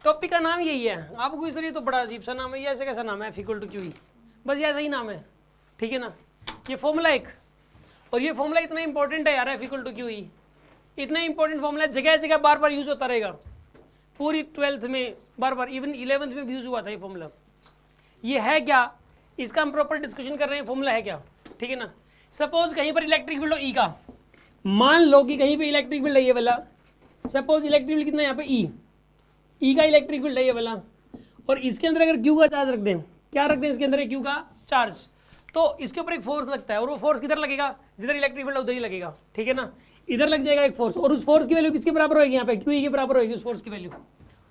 Topic का नाम यही है, आपको इसलिए तो बड़ा अजीब सा नाम है, ये ऐसे कैसा नाम है f equal to q e, बस ये ऐसा ही नाम है, ठीक है ना। ये फॉर्मूला एक, और ये फॉर्मूला इतना इंपॉर्टेंट है यार, f equal to q e, इतना इंपॉर्टेंट फॉर्मूला, जगह जगह बार बार यूज होता रहेगा, पूरी 12th में बार बार, इवन 11th में भी यूज हुआ था ये फॉर्मूला। ये है क्या, इसका हम प्रॉपर डिस्कशन कर रहे हैं, फॉर्मूला है क्या, ठीक है ना। सपोज कहीं पर इलेक्ट्रिक फील्ड हो ई का, मान लो कि कहीं पे इलेक्ट्रिक फील्ड है ये वाला, सपोज इलेक्ट्रिक फील्ड कितना है यहाँ पे ई का इलेक्ट्रिक फील्ड है ये वाला, और इसके अंदर अगर क्यू का चार्ज रख दें, क्या रख दें इसके अंदर, क्यू का चार्ज, तो इसके ऊपर एक फोर्स लगता है, और वो फोर्स किधर लगेगा, जिधर इलेक्ट्रिक फील्ड उधर ही लगेगा, ठीक है ना। इधर लग जाएगा एक फोर्स, और उस फोर्स की वैल्यू किसके बराबर होगी, यहाँ पे क्यू ई के बराबर होगी, उस फोर्स की वैल्यू,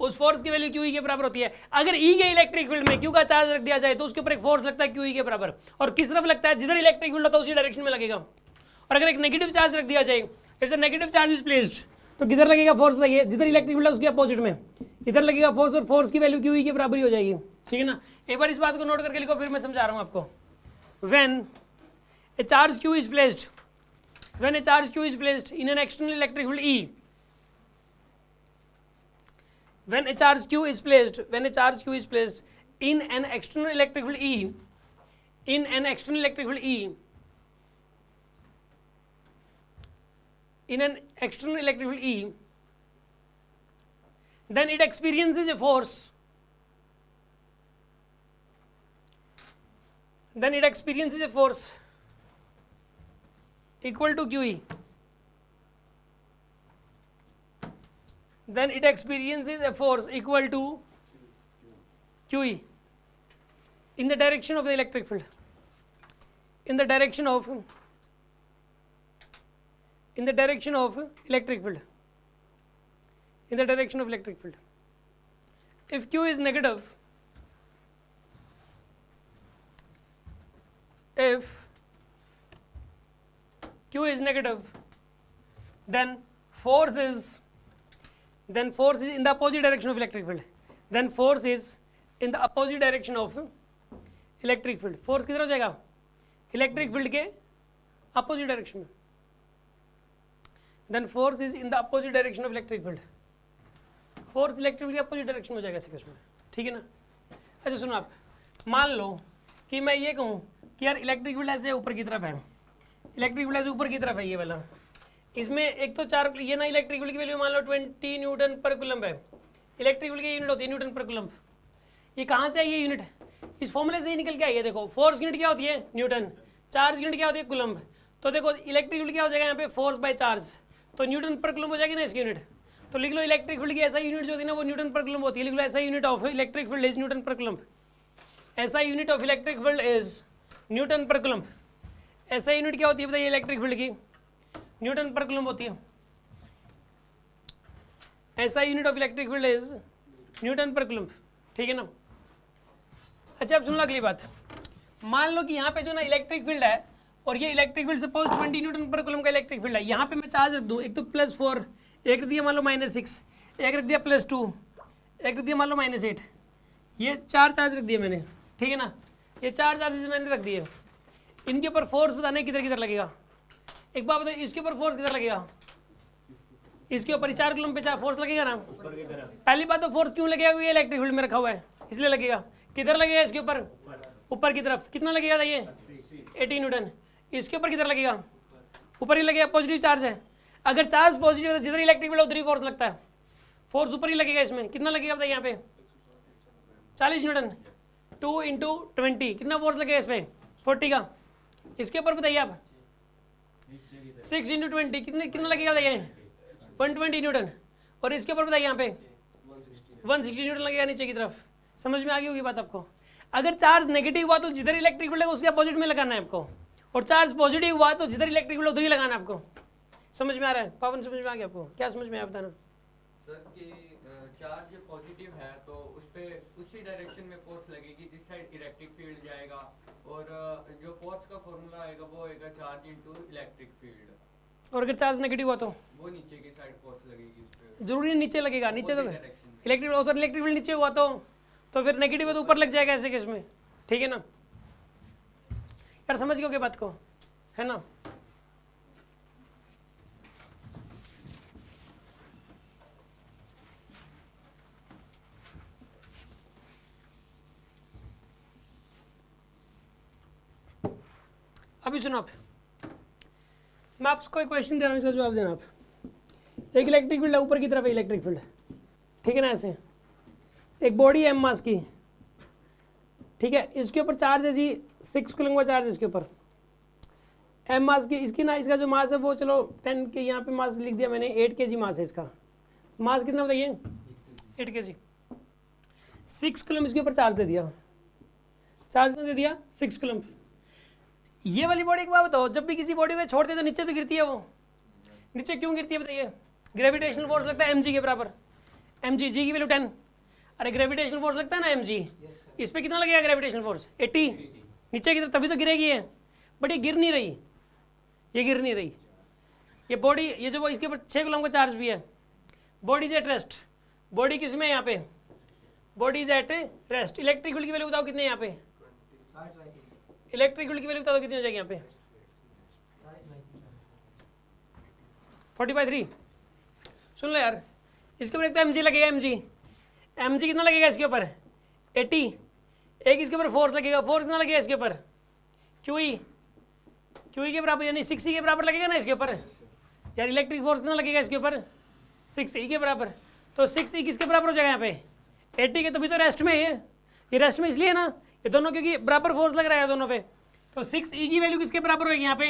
उस फोर्स की वैल्यू क्यू ई के बराबर होती है। अगर ई के इलेक्ट्रिक फील्ड में क्यू का चार्ज रख दिया जाए तो उसके ऊपर एक फोर्स लगता है क्यू ई के बराबर, और किस तरफ लगता है, जिधर इलेक्ट्रिक फील्ड होता है उसी डायरेक्शन में लगेगा। और अगर एक नेगेटिव चार्ज रख दिया जाए, if a negative charge is placed, तो किधर लगेगा फोर्स, लगे जिधर इलेक्ट्रिक फील्ड है उसके अपोजिट में, इधर लगेगा फोर्स, और फोर्स की वैल्यू क्यू ई के बराबर ही हो जाएगी, ठीक है ना। एक बार इस बात को नोट करके लिखो, फिर मैं समझा रहा हूँ आपको। When A charge Q is placed, when a charge q is placed in an external electric field E, when a charge q is placed in an external electric field E, in an external electric field E, in an external electric field E, then it experiences a force, equal to QE, then it experiences a force equal to QE in the direction of the electric field, in the direction of electric field, in the direction of electric field. If Q is negative, if Q is negative, then force is in the opposite direction of electric field, then force is in the opposite direction of electric field. force किधर हो जाएगा, electric field के opposite direction में, then force is in the opposite direction of electric field, force electric field के opposite direction में हो जाएगा इस केस में, ठीक है ना। अच्छा सुनो, आप मान लो कि मैं ये कहूँ कि यार इलेक्ट्रिक फील्ड ऐसे ऊपर की तरफ है, इलेक्ट्रिक फील्ड ऐसे ऊपर की तरफ है ये वाला, इसमें एक तो चार, ये ना इलेक्ट्रिक फील्ड की वैल्यू मान लो 20 न्यूटन पर कूलम्ब है, इलेक्ट्रिक फील्ड की यूनिट होती है न्यूटन पर कूलम्ब। ये कहाँ से आई ये यूनिट, इस फॉर्मूले से ही निकल के आई है। देखो फोर्स यूनिट क्या होती है न्यूटन, चार्ज यूनिट क्या होती है कूलम्ब, तो देखो इलेक्ट्रिक फील्ड क्या हो जाएगा यहाँ पे, फोर्स बाय चार्ज, तो न्यूटन पर कूलम्ब हो जाएगी ना इसकी यूनिट। तो लिख लो इलेक्ट्रिक फील्ड की ऐसा यूनिट जो होती है ना वो न्यूटन पर कूलम्ब होती है, लिख लो ऐसा unit of electric field is Newton पर कूलम्ब, ऐसा unit of electric field is Newton पर कूलम्ब। ऐसा यूनिट क्या होती है बताइए इलेक्ट्रिक फील्ड की, न्यूटन पर कूलम्ब होती है। ऐसा unit of electric field is Newton पर कूलम्ब, ठीक है ना। अच्छा अब सुन लो अगली बात, मान लो कि यहाँ पे जो ना इलेक्ट्रिक फील्ड है, और ये इलेक्ट्रिक फील्ड सपोज 20 न्यूटन पर कूलम्ब का इलेक्ट्रिक फील्ड है, यहाँ पे मैं चार्ज रख दूँ, एक तो +4, एक रख दिया मान लो -6, एक रख दिया +2, एक रख दिया मान लो -8, ये 4 चार्ज रख दिए मैंने, ठीक है ना। ये 4 चार्जेस मैंने रख दिए, इनके ऊपर फोर्स बताने किधर किधर लगेगा। एक बात बताइए इसके ऊपर फोर्स किधर लगेगा, इसके ऊपर 4 कूलम्ब पे फोर्स लगेगा ना। पहली बात तो फोर्स क्यों लगेगा, ये इलेक्ट्रिक फील्ड में रखा हुआ है इसलिए लगेगा। किधर लगेगा इसके ऊपर, ऊपर की तरफ, कितना लगेगा ये 80 न्यूटन। इसके ऊपर किधर लगेगा, ऊपर ही लगेगा, पॉजिटिव चार्ज है। अगर चार्ज पॉजिटिव है तो जिधर इलेक्ट्रिक फील्ड उधर ही फोर्स लगता है, फोर्स ऊपर ही लगेगा। इसमें कितना लगेगा बताइए यहाँ पे 40 न्यूटन, 2 × 20 कितना फोर्स लगेगा इस पर 40 का। इसके ऊपर बताइए आप 6 × 20 कितना लगेगा बताइए 120 न्यूटन, और इसके ऊपर बताइए यहाँ पे 160 न्यूटन लगेगा नीचे की तरफ। समझ में आ गई होगी बात आपको। अगर चार्ज नेगेटिव हुआ तो जिधर इलेक्ट्रिक फील्ड है उसके अपोजिट में लगाना है आपको, और चार्ज पॉजिटिव हुआ तो जिधर इलेक्ट्रिक फील्ड उधर ही लगाना है आपको। समझ में आ रहा है पवन, समझ में आ गया आपको, क्या समझ में आया बताना। सर कि चार्ज पॉजिटिव है तो उस पे उसी डायरेक्शन में फोर्स लगेगी जिस साइड इलेक्ट्रिक फील्ड जाएगा, और जो फोर्स का फॉर्मूला आएगा वो आएगा चार्ज इनटू इलेक्ट्रिक फील्ड। और अगर चार्ज नेगेटिव हुआ तो वो नीचे की साइड फोर्स लगेगी उस पे, जरूरी नीचे लगेगा, नीचे तो इलेक्ट्रिक उधर इलेक्ट्रिक फील्ड नीचे हुआ तो फिर नेगेटिव है तो ऊपर लग जाएगा ऐसे केस में, ठीक है ना यार। समझ गए बात को, है ना। अभी सुनो आप, मैं आपको एक क्वेश्चन दे रहा हूँ, इसका जवाब देना आप। एक इलेक्ट्रिक फील्ड है, ऊपर की तरफ है इलेक्ट्रिक फील्ड, ठीक है ना, ऐसे एक बॉडी है एम मास की, ठीक है, इसके ऊपर चार्ज है जी 6 कूलम का चार्ज है इसके ऊपर एम मास की, इसकी ना, इसका जो मास है वो चलो 10 के, यहाँ पे मास लिख दिया मैंने, 8 kg मास है इसका। मास कितना बताइए? 8 kg। 6 कूलम इसके ऊपर चार्ज दे दिया, चार्ज कितना दे दिया? 6 कूलम। ये वाली बॉडी की बात बताओ, जब भी किसी बॉडी को छोड़ते तो नीचे तो गिरती है वो, नीचे क्यों गिरती है बताइए? ग्रेविटेशनल फोर्स लगता है mg के बराबर, mg, g की वैल्यू 10। अरे ग्रेविटेशनल फोर्स लगता है ना mg, इस पर कितना लगेगा ग्रेविटेशनल फोर्स? 80 नीचे की तरफ, तभी तो गिरेगी है। बट ये गिर नहीं रही, ये गिर नहीं रही, ये बॉडी, ये जो इसके ऊपर 6 कूलम का चार्ज भी है, body is at rest. Body किस में है यहाँ पे? Body is at rest. Electric field की वैल्यू बताओ कितने यहाँ पे? इलेक्ट्रिक फील्ड की वैल्यू बता दो कितनी हो जाएगी यहाँ पे? 40/3। सुन लो यार, इसके ऊपर एक तो mg लगेगा, mg कितना लगेगा इसके ऊपर? 80। एक इसके ऊपर फोर्स लगेगा, फोर्स कितना लगेगा इसके ऊपर? QE के बराबर, यानी 6e के बराबर लगेगा ना इसके ऊपर यार। इलेक्ट्रिक फोर्स कितना लगेगा इसके ऊपर? 6e के बराबर। तो 6e किसके बराबर हो जाएगा यहाँ पे? 80 के। तभी तो रेस्ट में है ये रेस्ट में इसलिए ना, ये दोनों क्योंकि बराबर फोर्स लग रहा है दोनों पे। तो 6e की वैल्यू किसके बराबर होगी यहाँ पे?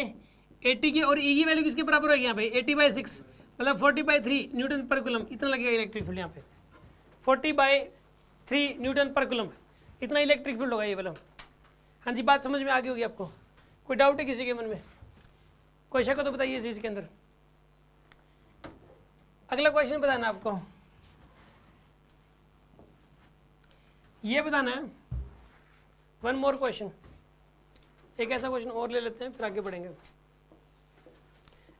80 की। और e की वैल्यू किसके बराबर होगी यहाँ पे? 80/6 मतलब 40/3 न्यूटन पर कूलम। इतना लगेगा इलेक्ट्रिक फील्ड यहाँ पे, 40/3 न्यूटन पर कूलम, इतना इलेक्ट्रिक फील्ड होगा ये वाला। हाँ जी, बात समझ में आ गई होगी आपको? कोई डाउट है किसी के मन में? कोई शक हो तो बताइए इस चीज़ के अंदर। अगला क्वेश्चन बताना आपको, ये बताना है। वन मोर क्वेश्चन, एक ऐसा क्वेश्चन और ले लेते हैं फिर आगे बढ़ेंगे।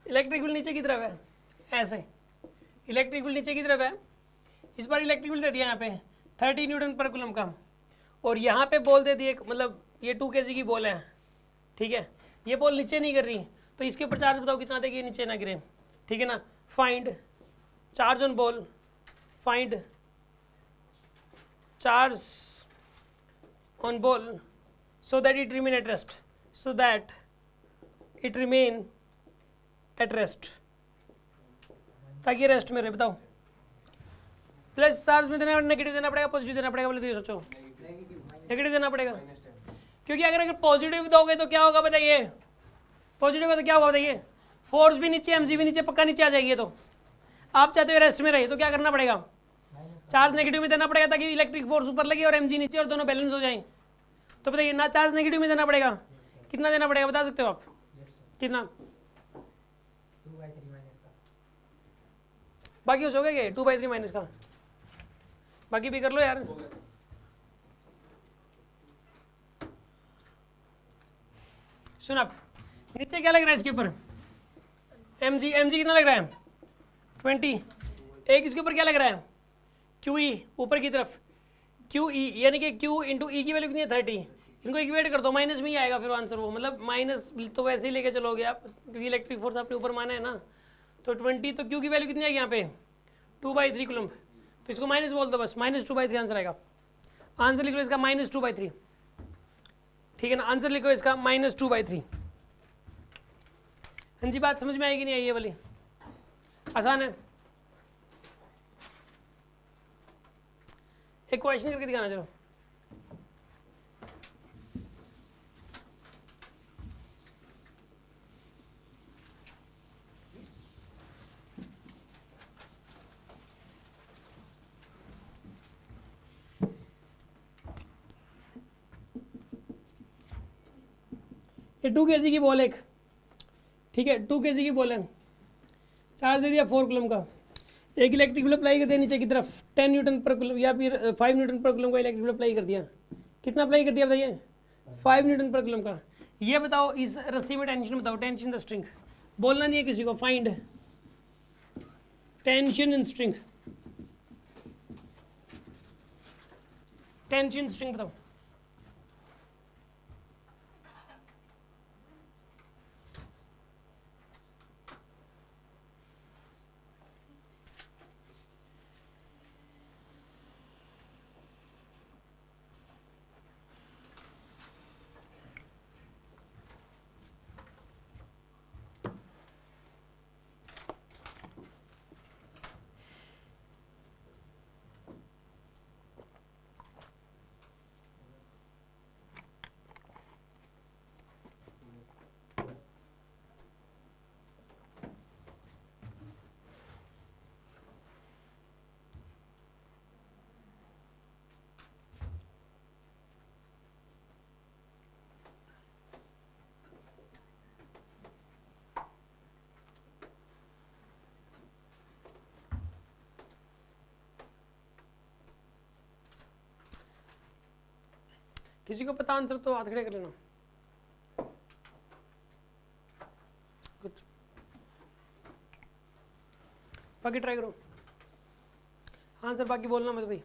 इलेक्ट्रिक फील्ड नीचे की तरफ है, ऐसे इलेक्ट्रिक फील्ड नीचे की तरफ है। इस बार इलेक्ट्रिक फील्ड दे दिया यहाँ पे 30 न्यूटन पर कूलम का, और यहाँ पे बॉल दे दिए, मतलब ये 2 kg की बॉल है, ठीक है। ये बॉल नीचे नहीं गिर रही, तो इसके ऊपर चार्ज बताओ कितना देगी, नीचे ना गिरे, ठीक है ना। Find charge on ball, find charge on ball so that it remain at rest, so that it remain at rest, ताकि रेस्ट में रहे। बताओ, प्लस चार्ज में देना, नेगेटिव देना पड़ेगा, पॉजिटिव देना पड़ेगा? बोले तो ये सोचो, नेगेटिव देना पड़ेगा, क्योंकि अगर पॉजिटिव दोगे तो क्या होगा बताइए? पॉजिटिव का तो क्या होगा बताइए? फोर्स भी नीचे, mg भी नीचे, पक्का नीचे आ जाएगी। तो आप चाहते हो रेस्ट में रहे, तो क्या करना पड़ेगा? चार्ज नेगेटिव में देना पड़ेगा, ताकि इलेक्ट्रिक फोर्स ऊपर लगे और mg नीचे, और दोनों बैलेंस हो जाएं। तो बताइए ना, चार्ज नेगेटिव में देना पड़ेगा, कितना देना पड़ेगा बता सकते हो आप? कितना? 2/3 माइनस का, बाकी हो गया 2/3 माइनस का, बाकी भी कर लो यार। सुन आप, नीचे क्या लग रहा है इसके ऊपर? mg कितना लग रहा है? 20। एक इसके ऊपर क्या लग रहा है? QE ऊपर की तरफ, QE यानी कि Q इंटू ई की वैल्यू कितनी है? 30। इनको इक्वेट कर दो, माइनस में ही आएगा फिर आंसर वो, मतलब माइनस तो वैसे ही लेके चलोगे आप, क्योंकि इलेक्ट्रिक फोर्स आपने ऊपर माना है ना। तो 20, तो Q की वैल्यू कितनी आएगी यहाँ पे? 2/3 कूलम। तो इसको माइनस बोल दो बस, -2/3 आंसर आएगा। आंसर लिख लो इसका -2/3, ठीक है ना। आंसर लिखो इसका -2/3। हाँ जी, बात समझ में आएगी नहीं आई? ये वाली आसान है। एक क्वेश्चन करके दिखाना चलो। ये 2 kg की बॉल एक, ठीक है, 2 kg की बॉल है, चार्ज दे दिया 4 कूलम का। एक इलेक्ट्रिक फील्ड अप्लाई कर दिया नीचे की तरफ 10 न्यूटन पर कूलम, या फिर 5 न्यूटन पर कूलम का इलेक्ट्रिक फील्ड अप्लाई कर दिया। कितना अप्लाई कर दिया बताइए? 5 न्यूटन पर कूलम का। ये बताओ इस रस्सी में टेंशन बताओ, टेंशन द स्ट्रिंग। बोलना नहीं है किसी को, find tension in string, tension string बताओ। किसी को पता आंसर तो हाथ खड़े कर लेना। गुड, बाकी ट्राई करो आंसर, बाकी बोलना मत भाई।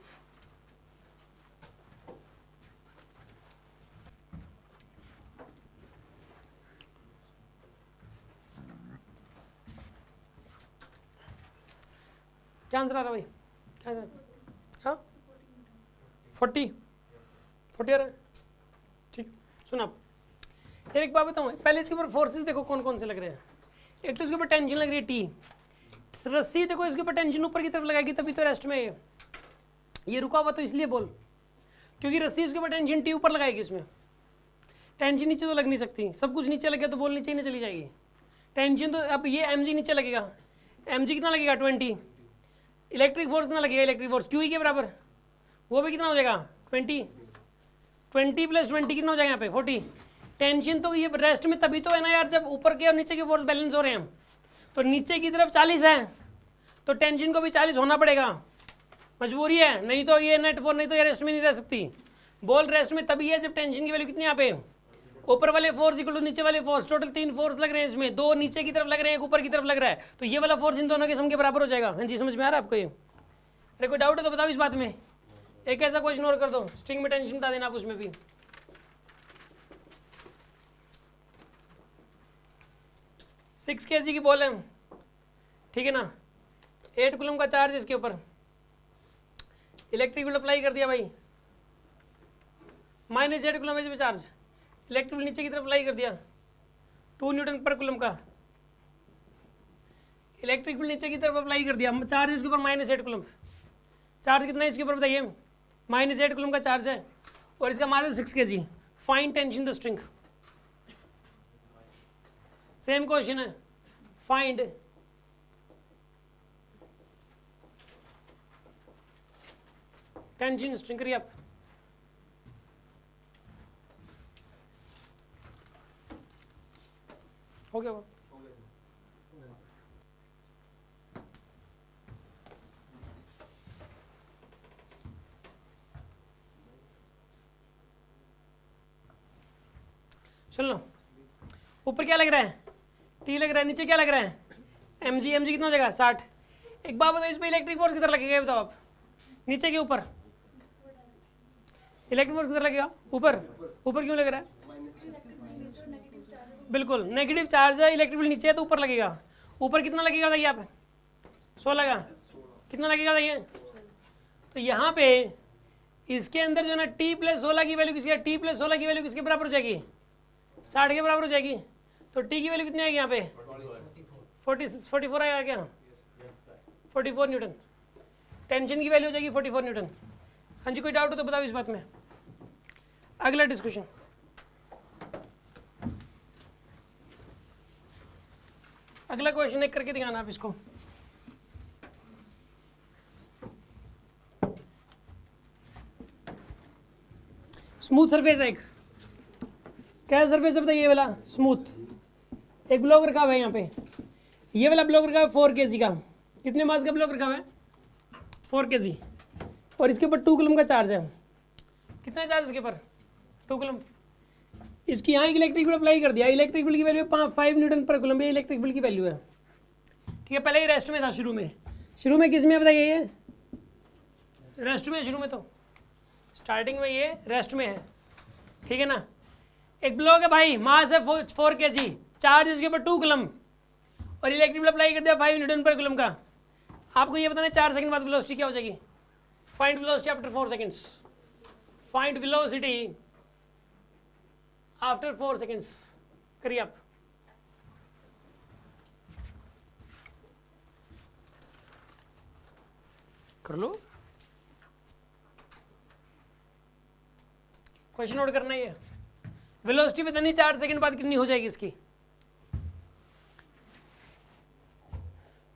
क्या आंसर आ रहा भाई, क्या आंसर? हाँ 40 आ रहा है, ठीक। सुन आप यार एक बात बताऊँ, पहले इसके ऊपर फोर्सेस देखो कौन कौन से लग रहे हैं। एक तो इसके ऊपर टेंशन लग रही है टी, रस्सी देखो इसके ऊपर टेंशन ऊपर की तरफ लगाएगी तभी तो रेस्ट में ये रुका हुआ, तो इसलिए बोल, क्योंकि रस्सी इसके ऊपर टेंशन टी ऊपर लगाएगी, इसमें टेंशन नीचे तो लग नहीं सकती, सब कुछ नीचे लगे तो बोल नीचे ही नहीं चली जाएगी टेंशन। तो अब ये mg नीचे लगेगा, mg कितना लगेगा 20, इलेक्ट्रिक फोर्स कितना लगेगा, इलेक्ट्रिक फोर्स QE के बराबर, वो भी कितना हो जाएगा 20 प्लस 20 कितना हो जाएगा यहाँ पे 40। टेंशन तो ये रेस्ट में तभी तो है ना यार, जब ऊपर के और नीचे के फोर्स बैलेंस हो रहे हैं, तो नीचे की तरफ 40 है तो टेंशन को भी 40 होना पड़ेगा, मजबूरी है, नहीं तो ये नेट फोर्स, नहीं तो ये रेस्ट में नहीं रह सकती। बॉल रेस्ट में तभी है जब टेंशन की वैल्यू कितनी यहाँ पे, ऊपर वाले फोर्स इक्वल टू नीचे वाले फोर्स, टोटल 3 फोर्स लग रहे हैं इसमें, 2 नीचे की तरफ लग रहे हैं, एक ऊपर की तरफ लग रहा है, तो ये वाला फोर्स इन दोनों के सम के बराबर हो जाएगा। हाँ जी, समझ में आ रहा है आपको ये? अरे कोई डाउट है तो बताओ इस बात में। एक ऐसा क्वेश्चन और कर दो, स्ट्रिंग में टेंशन बता देना आप उसमें भी। सिक्स kg की बॉल है, ठीक है ना, 8 कूलम का चार्ज इसके ऊपर, इलेक्ट्रिक फील्ड अप्लाई कर दिया भाई, -8 कूलम है चार्ज, इलेक्ट्रिक फील्ड नीचे की तरफ अप्लाई कर दिया, 2 न्यूटन पर कूलम का, इलेक्ट्रिक फील्ड नीचे की तरफ अप्लाई कर दिया, चार्ज इसके ऊपर -8 कूलम, चार्ज कितना है इसके ऊपर बताइए, -8 कूलम का चार्ज है और इसका मास है 6 kg। Find tension the string. Same question है, फाइंड टेंशन स्ट्रिंग, करिए आप। हो गया वो, सुन लो, ऊपर क्या लग रहा है टी लग रहा है, नीचे क्या लग रहा है mg कितना हो जाएगा 60। एक बात बताओ, इस पे इलेक्ट्रिक फोर्स किधर लगेगा बताओ आप, नीचे के ऊपर, इलेक्ट्रिक फोर्स किधर लगेगा ऊपर, ऊपर क्यों लग रहा है, बिल्कुल नेगेटिव चार्ज है, इलेक्ट्रिक फील्ड नीचे है तो ऊपर लगेगा। ऊपर कितना लगेगा बताइए आप, 16 का, कितना लगेगा बताइए। तो यहाँ पे इसके अंदर जो है ना t+16 की वैल्यू किसकी है, t+16 की वैल्यू किसके बराबर हो जाएगी, 60 के बराबर हो जाएगी। तो t की वैल्यू कितनी आएगी यहाँ पे 44 आएगा क्या, 44 न्यूटन। टेंशन की वैल्यू हो जाएगी 44 न्यूटन। हाँ जी, कोई डाउट हो तो बताओ इस बात में। अगला डिस्कशन, अगला क्वेश्चन एक करके दिखाना आप इसको। स्मूथ सरफेस है एक, क्या सरफेस है बताइए, ये वाला स्मूथ। एक ब्लॉक रखा हुआ है यहाँ पे, ये वाला ब्लॉक रखा हुआ है 4 kg का। कितने मास का ब्लॉक रखा हुआ है 4 kg, और इसके ऊपर 2 कूलम का चार्ज है। कितना चार्ज इसके ऊपर 2 कूलम। इसकी यहाँ इलेक्ट्रिक फील्ड अप्लाई कर दिया, इलेक्ट्रिक फील्ड की वैल्यू 5 न्यूटन पर कूलम, ये इलेक्ट्रिक फील्ड की वैल्यू है। ठीक है, पहले ये रेस्ट में था, शुरू में किस में बताइए, ये रेस्ट में, शुरू में तो स्टार्टिंग में ये रेस्ट में है, ठीक है ना। एक ब्लॉक है भाई, मास है 4 kg, चार्ज इसके ऊपर 2 कूलम और इलेक्ट्रिक फील्ड अप्लाई कर दिया 5 न्यूटन पर कूलम का। आपको ये बताना है 4 सेकंड बाद वेलोसिटी क्या हो जाएगी। Find velocity after 4 seconds, find velocity after 4 seconds, करिए आप। कर लो, क्वेश्चन नोट करना ही है। वेलोसिटी पता नहीं 4 सेकंड बाद कितनी हो जाएगी इसकी।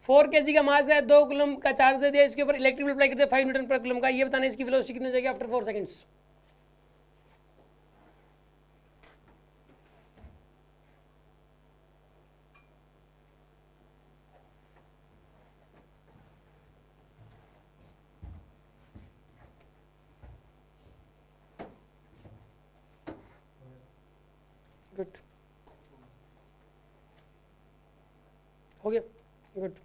4 kg का मास है, 2 कूलम का चार्ज दे दिया, इसके ऊपर इलेक्ट्रिक फील्ड अप्लाई करते हैं 5 न्यूटन पर कूलम का। ये बताना इसकी वेलोसिटी कितनी हो जाएगी आफ्टर 4 सेकंड्स। गुड, हो गया, गुड।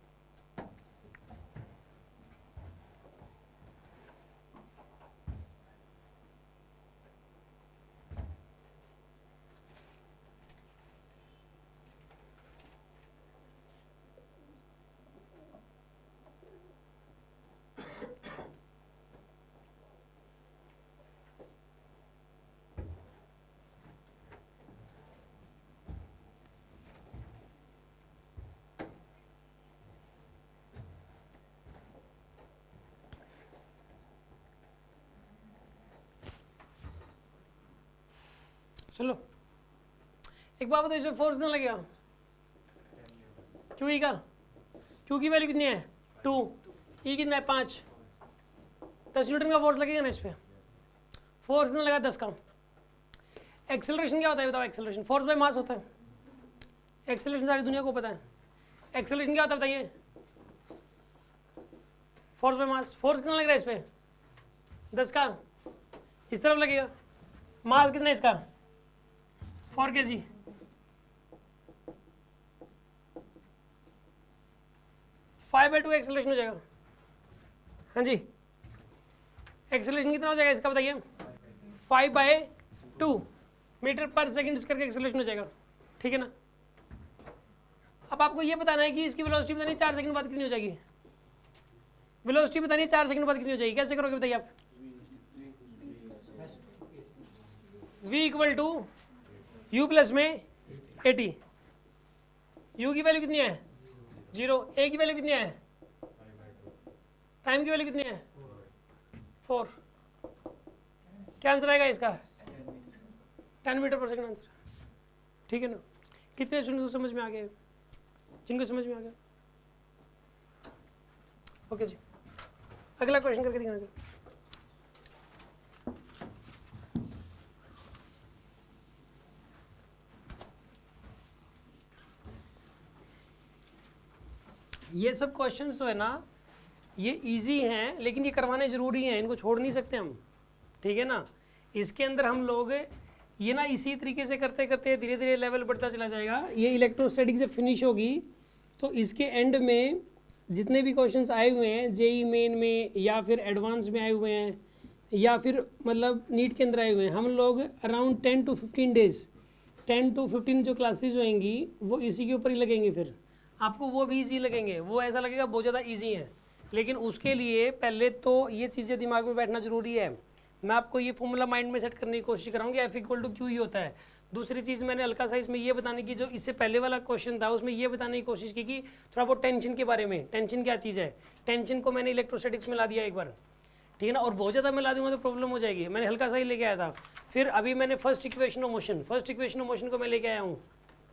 चलो एक बात बताओ, इसमें फोर्स कितना लगेगा क्यू ई का? क्यू की वैल्यू कितनी है 2, ई कितना है 5, 10 न्यूटन का फोर्स लगेगा ना इस पर। फोर्स कितना लगा 10 का। एक्सेलरेशन क्या होता है बताओ? एक्सेलरेशन फोर्स बाय मास होता है। एक्सेलरेशन सारी दुनिया को पता है। एक्सेलरेशन क्या होता है बताइए? Force by mass. फोर्स कितना लग रहा है इस पर 10 का, इस तरफ लगेगा। मास कितना है इसका 4 kg। Five by two acceleration हो जाएगा। हाँ जी, एक्सेलरेशन कितना हो जाएगा इसका बताइए? 5/2 मीटर पर सेकंड करके एक्सेलरेशन हो जाएगा, ठीक है ना। अब आपको ये बताना है कि इसकी वेलोसिटी बतानी 4 सेकंड बाद कितनी हो जाएगी। वेलोसिटी बतानी 4 सेकंड बाद कितनी हो जाएगी, कैसे करोगे बताइए आप? v equal to u plus में 80। u की वैल्यू कितनी है 0, a की वैल्यू कितनी है, टाइम की वैल्यू कितनी है 4। क्या आंसर आएगा इसका? 10 मीटर पर सेकंड आंसर, ठीक है ना। कितने स्टूडेंट को समझ में आ गए? जिनको समझ में आ गया ओके जी। अगला क्वेश्चन करके दिखाना सर। ये सब क्वेश्चंस तो है ना, ये इजी हैं लेकिन ये करवाने ज़रूरी हैं, इनको छोड़ नहीं सकते हम, ठीक है ना। इसके अंदर हम लोग ये ना इसी तरीके से करते करते धीरे धीरे लेवल बढ़ता चला जाएगा। ये इलेक्ट्रोस्टैटिक जब फिनिश होगी तो इसके एंड में जितने भी क्वेश्चंस आए हुए हैं जेई मेन में या फिर एडवांस में आए हुए हैं या फिर मतलब नीट के अंदर आए हुए हैं, हम लोग अराउंड 10 to 15 डेज 10 to 15 जो क्लासेज होंगी वो इसी के ऊपर ही लगेंगी। फिर आपको वो भी ईजी लगेंगे, वो ऐसा लगेगा बहुत ज़्यादा ईजी है, लेकिन उसके लिए पहले तो ये चीज़ें दिमाग में बैठना ज़रूरी है। मैं आपको ये फॉर्मूला माइंड में सेट करने की कोशिश कराऊंगी, एफ इक्वल टू क्यू ही होता है। दूसरी चीज़ मैंने हल्का सा इसमें ये बताने की, जो इससे पहले वाला क्वेश्चन था उसमें ये बताने की कोशिश की कि थोड़ा बहुत टेंशन के बारे में, टेंशन क्या चीज़ है, टेंशन को मैंने इलेक्ट्रोस्टैटिक्स में ला दिया एक बार, ठीक है ना। और बहुत ज़्यादा मैं ला दूंगा तो प्रॉब्लम हो जाएगी, मैंने हल्का सा ही लेके आया था। फिर अभी मैंने फर्स्ट इक्वेशन ऑफ मोशन को मैं लेके आया हूँ,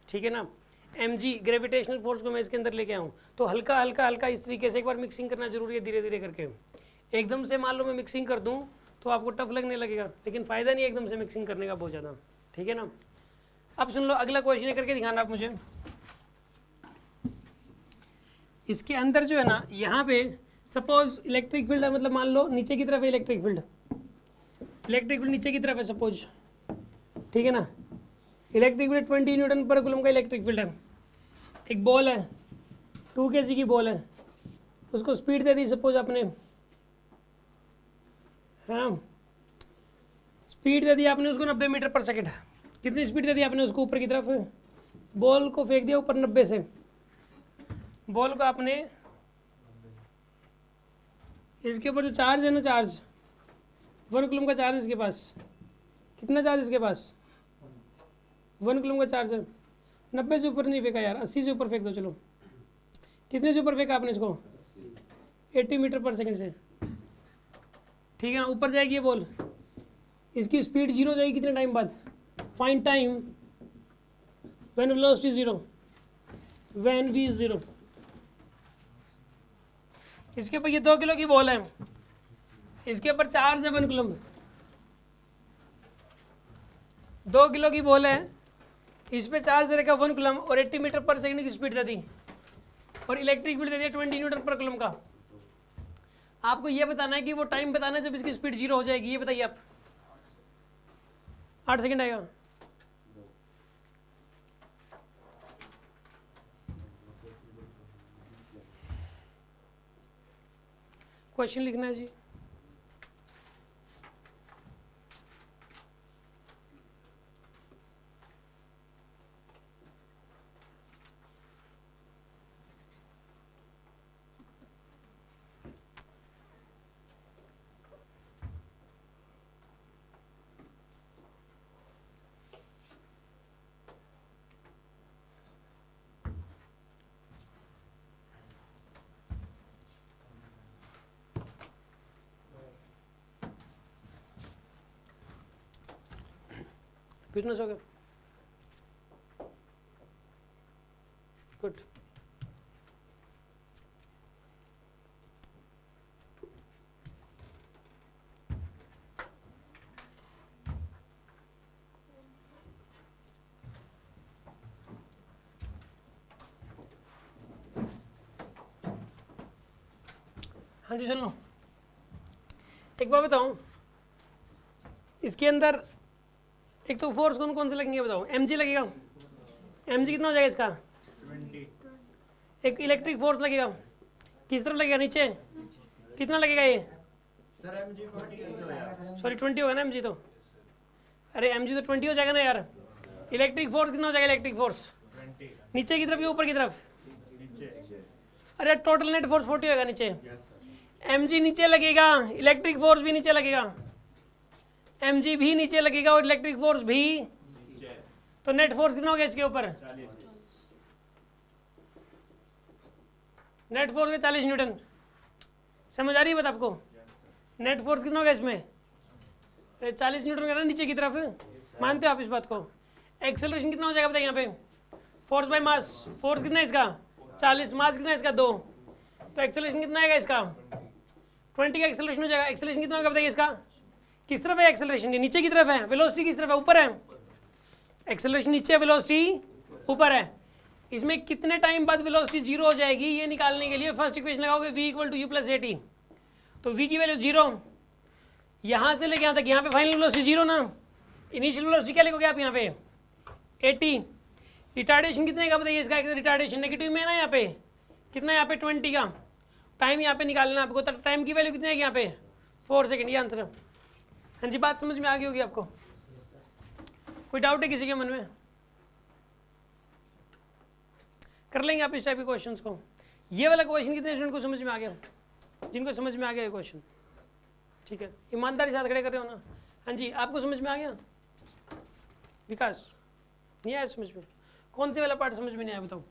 ठीक है ना। mg ग्रेविटेशनल फोर्स को मैं इसके अंदर लेके आऊँ, तो हल्का हल्का हल्का इस तरीके से एक बार मिक्सिंग करना जरूरी है, धीरे धीरे करके। एकदम से मान लो मैं मिक्सिंग कर दूँ तो आपको टफ लगने लगेगा, लेकिन फ़ायदा नहीं एकदम से मिक्सिंग करने का बहुत ज़्यादा, ठीक है ना। अब सुन लो अगला क्वेश्चन करके दिखाना आप मुझे। इसके अंदर जो है ना, यहाँ पे सपोज इलेक्ट्रिक फील्ड है, मतलब मान लो नीचे की तरफ है इलेक्ट्रिक फील्ड नीचे की तरफ है सपोज, ठीक है ना। इलेक्ट्रिक फील्ड 20 न्यूटन पर कूलम का इलेक्ट्रिक फील्ड है। एक बॉल है 2 kg की बॉल है, उसको स्पीड दे दी सपोज आपने, है ना। स्पीड दे दी आपने उसको 90 मीटर पर सेकंड। कितनी स्पीड दे दी आपने उसको ऊपर की तरफ, बॉल को फेंक दिया ऊपर 90 से। बॉल को आपने इसके ऊपर जो चार्ज है ना, चार्ज 1 कूलम का चार्ज इसके पास, कितना चार्ज इसके पास 1 कूलम का चार्ज है। 90 से ऊपर नहीं फेंका यार, 80 से ऊपर फेंक दो। चलो कितने से ऊपर फेंका आपने इसको 80 मीटर पर सेकंड से, ठीक है ना। ऊपर जाएगी ये बॉल, इसकी स्पीड 0 हो जाएगी कितने टाइम बाद? Find time when velocity 0, when v is 0। इसके ऊपर ये 2 किलो की बॉल है, इसके ऊपर चार्ज है 1 कूलम, 2 किलो की बॉल है, इस पे चार्ज दे रखा 1 कूलम और 80 मीटर पर सेकंड की स्पीड दे दी, और इलेक्ट्रिक फील्ड दे दिया 20 न्यूटन पर कूलम का। आपको ये बताना है कि वो टाइम बताना है जब इसकी स्पीड 0 हो जाएगी। ये बताइए आप, 8 सेकंड आएगा, क्वेश्चन लिखना है जी। क्विकनेस हो गया, गुड। हाँ जी सुन लो, एक बात बताऊं, इसके अंदर एक तो फोर्स कौन कौन से लगेंगे बताओ। mg लगेगा, mg कितना हो जाएगा इसका 20। एक इलेक्ट्रिक फोर्स लगेगा, किस तरफ लगेगा, नीचे, कितना लगेगा ये सर mg 40 कैसे होगा? सॉरी 20 होगा ना mg तो, अरे mg तो 20 हो जाएगा ना यार। इलेक्ट्रिक फोर्स कितना हो जाएगा, इलेक्ट्रिक फोर्स 20 नीचे की तरफ या ऊपर की तरफ, नीचे। अरे टोटल नेट फोर्स 40 होगा नीचे। mg नीचे लगेगा, इलेक्ट्रिक फोर्स भी नीचे लगेगा, mg भी नीचे लगेगा और इलेक्ट्रिक फोर्स भी नीचे तो नेट फोर्स कितना हो गया इसके ऊपर, 40। नेट फोर्स है 40 न्यूटन। समझ आ रही है बात आपको? नेट फोर्स कितना हो गया इसमें 40 न्यूटन का ना नीचे की तरफ, मानते हो आप इस बात को? एक्सेलरेशन कितना हो जाएगा बताइए यहाँ पे, फोर्स बाय मास, फोर्स कितना है इसका 40, मास कितना है इसका 2, तो एक्सेलरेशन कितना आएगा इसका 20 का एक्सेलरेशन हो जाएगा। एक्सेलरेशन कितना होगा बताइए इसका, किस तरफ है एक्सेलरेशन, ये नीचे की तरफ है, वेलोसिटी किस तरफ है, ऊपर है। एक्सेलरेशन नीचे है, वेलोसिटी ऊपर है। इसमें कितने टाइम बाद वेलोसिटी जीरो हो जाएगी ये निकालने के लिए फर्स्ट इक्वेशन लगाओगे v equal to u plus a t. तो v की वैल्यू जीरो, यहाँ से लेके यहाँ तक, यहाँ पे फाइनल वेलोसिटी जीरो ना, इनिशियल वेलोसिटी क्या लिखोगे आप यहाँ पे 80। रिटार्डेशन कितने का बताइए इसका, रिटार्डेशन नेगेटिव में है ना यहाँ पे, कितना यहाँ पे 20 का। टाइम यहाँ पे निकालना आपको, तो टाइम की वैल्यू कितनी है यहाँ पे 4 सेकेंड, ये आंसर है। हाँ जी, बात समझ में आ गई होगी आपको? कोई डाउट है किसी के मन में? कर लेंगे आप इस टाइप के क्वेश्चंस को। ये वाला क्वेश्चन कितने स्टूडेंट को समझ में आ गया, जिनको समझ में आ गया ये क्वेश्चन? ठीक है, ईमानदारी साथ खड़े कर रहे हो ना? हाँ जी, आपको समझ में आ गया? विकास नहीं आया समझ में? कौन से वाला पार्ट समझ में नहीं आया बताओ?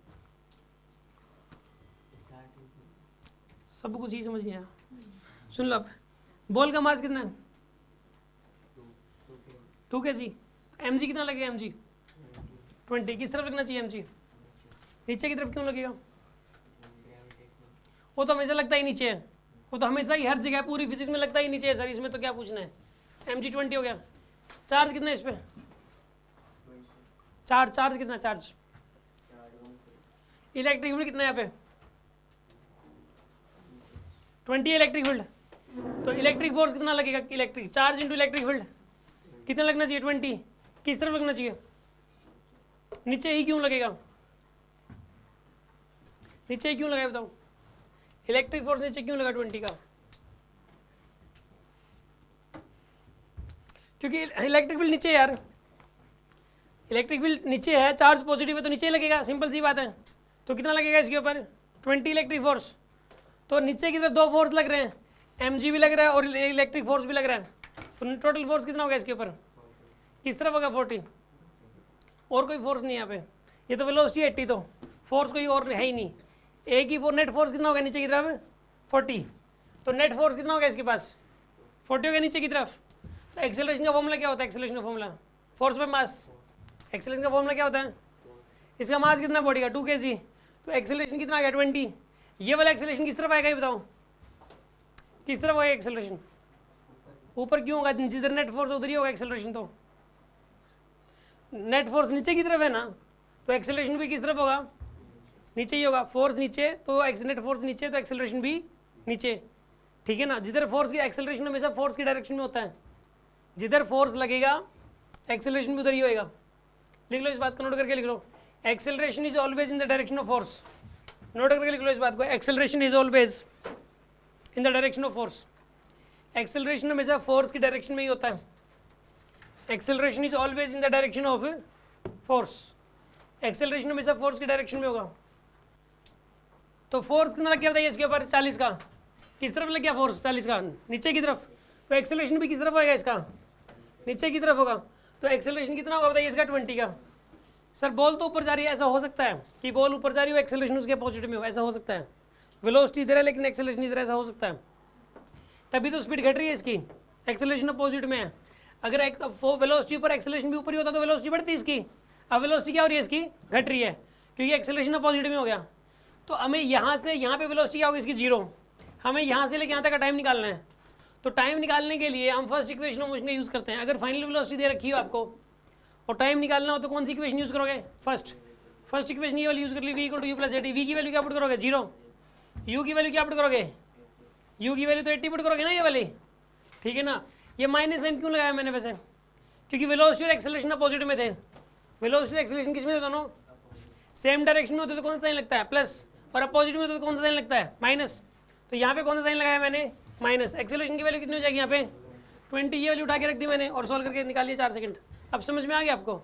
सब कुछ ही समझ नहीं आया। सुन लो, अब बॉल का मास कितना है 2 kg। mg कितना लगेगा, mg 20। किस तरफ लगना चाहिए mg, नीचे की तरफ क्यों लगेगा? वो तो हमेशा लगता ही नीचे है, वो तो हमेशा ही हर जगह पूरी फिजिक्स में लगता ही नीचे है सर, इसमें तो क्या पूछना है। mg 20 हो गया। चार्ज कितना है इस पर, चार्ज कितना, चार्ज इलेक्ट्रिक फील्ड कितना है यहाँ पे 20 इलेक्ट्रिक फील्ड, तो इलेक्ट्रिक फोर्स कितना लगेगा, electric charge into electric field कितना लगना चाहिए 20। किस तरफ लगना चाहिए, नीचे ही क्यों लगेगा, नीचे ही क्यों लगा बताओ, इलेक्ट्रिक फोर्स नीचे क्यों लगा 20 का? क्योंकि इलेक्ट्रिक फील्ड नीचे है यार, इलेक्ट्रिक फील्ड नीचे है, चार्ज पॉजिटिव है तो नीचे ही लगेगा, सिंपल सी बात है। तो कितना लगेगा इसके ऊपर 20 इलेक्ट्रिक फोर्स। तो नीचे की तरफ 2 फोर्स लग रहे हैं, mg भी लग रहा है और इलेक्ट्रिक फोर्स भी लग रहा है, तो टोटल फोर्स कितना होगा इसके ऊपर, किस तरफ होगा 40। और कोई फोर्स नहीं यहाँ पे, ये तो वेलोसिटी 80, तो फोर्स कोई और है ही नहीं, एक ही फोर्स। नेट फोर्स कितना होगा नीचे की तरफ 40, तो नेट फोर्स कितना होगा इसके पास 40 होगा नीचे की तरफ। तो एक्सेलरेशन का फॉर्मूला क्या होता है, एक्सेलरेशन का formula force by mass. Acceleration का फॉर्मूला क्या होता है, इसका मास कितना बॉडी का 2 kg, तो एक्सेलरेशन कितना आ गया 20। ये वाला एक्सेलरेशन किस तरफ आएगा ये बताओ, किस तरफ होगा एक्सेलरेशन, ऊपर क्यों होगा, जिधर नेट फोर्स उधर ही होगा एक्सेलरेशन। तो नेट फोर्स नीचे की तरफ है ना, तो एक्सेलरेशन भी किस तरफ होगा, नीचे ही होगा। फोर्स नीचे तो नेट फोर्स नीचे, तो एक्सेलरेशन भी नीचे, ठीक है ना। जिधर फोर्स की एक्सेलरेशन हमेशा फोर्स की डायरेक्शन में होता है, जिधर फोर्स लगेगा एक्सेलरेशन भी उधर ही होएगा। लिख लो इस बात को, नोट करके लिख लो, acceleration is always in the direction of force. Note करके लिख लो इस बात को, acceleration is always in the direction of force. Acceleration हमेशा फोर्स की डायरेक्शन में ही होता है, acceleration is always in the direction of force, acceleration हमेशा फोर्स की डायरेक्शन में होगा। तो फोर्स कितना लग गया बताइए इसके ऊपर 40 का, किस तरफ लग गया फोर्स 40 का, नीचे की तरफ, तो एक्सेलरेशन भी किस तरफ होगा इसका, नीचे की तरफ होगा। तो एक्सेलरेशन कितना होगा बताइए इसका 20 का। सर बॉल तो ऊपर जा रही है, ऐसा हो सकता है कि बॉल ऊपर जा रही हो एक्सेलरेशन उसके अपोजिट में हो, ऐसा हो सकता है। वेलोसिटी इधर है लेकिन एक्सेलरेशन इधर, ऐसा हो सकता है, तभी तो स्पीड घट रही है इसकी, एक्सेलरेशन अपोजिट में है। अगर एक वेलोसिटी ऊपर एक्सेलरेशन भी ऊपर ही होता तो वेलोसिटी बढ़ती इसकी, अब वेलोसिटी क्या हो रही है इसकी, घट रही है क्योंकि एक्सेलरेशन अपोजिट में हो गया। तो हमें यहाँ से यहाँ पे वेलोसिटी क्या होगी इसकी 0, हमें यहाँ से लेके यहाँ तक का टाइम निकालना है। तो टाइम निकालने के लिए हम फर्स्ट इक्वेशन ऑफ मोशन का यूज़ करते हैं। अगर फाइनल वेलोसिटी दे रखी हो आपको और टाइम निकालना हो तो कौन सी इक्वेशन यूज़ करोगे, फर्स्ट इक्वेशन ये वाली यूज़ कर ली, v = u + 80। v की वैल्यू क्या पुट करोगे 0, u की वैल्यू क्या पुट करोगे, u की वैल्यू तो 80 पुट करोगे ना ये वाली, ठीक है ना। ये माइनस साइन क्यों लगाया मैंने वैसे, क्योंकि वेलोसिटी और एक्सेलरेशन अपोजिट में थे। वेलोसिटी और एक्सेलरेशन किस में थे, दोनों सेम डायरेक्शन में होते तो कौन सा साइन लगता है प्लस, और अपोजिट में होते तो कौन सा साइन लगता है माइनस। तो यहाँ पे कौन सा साइन लगाया मैंने, माइनस। एक्सेलरेशन की वैल्यू कितनी हो जाएगी यहाँ पे 20, ये वैल्यू उठा के रख दी मैंने और सॉल्व करके निकालिए 4 सेकंड। अब समझ में आ गया आपको।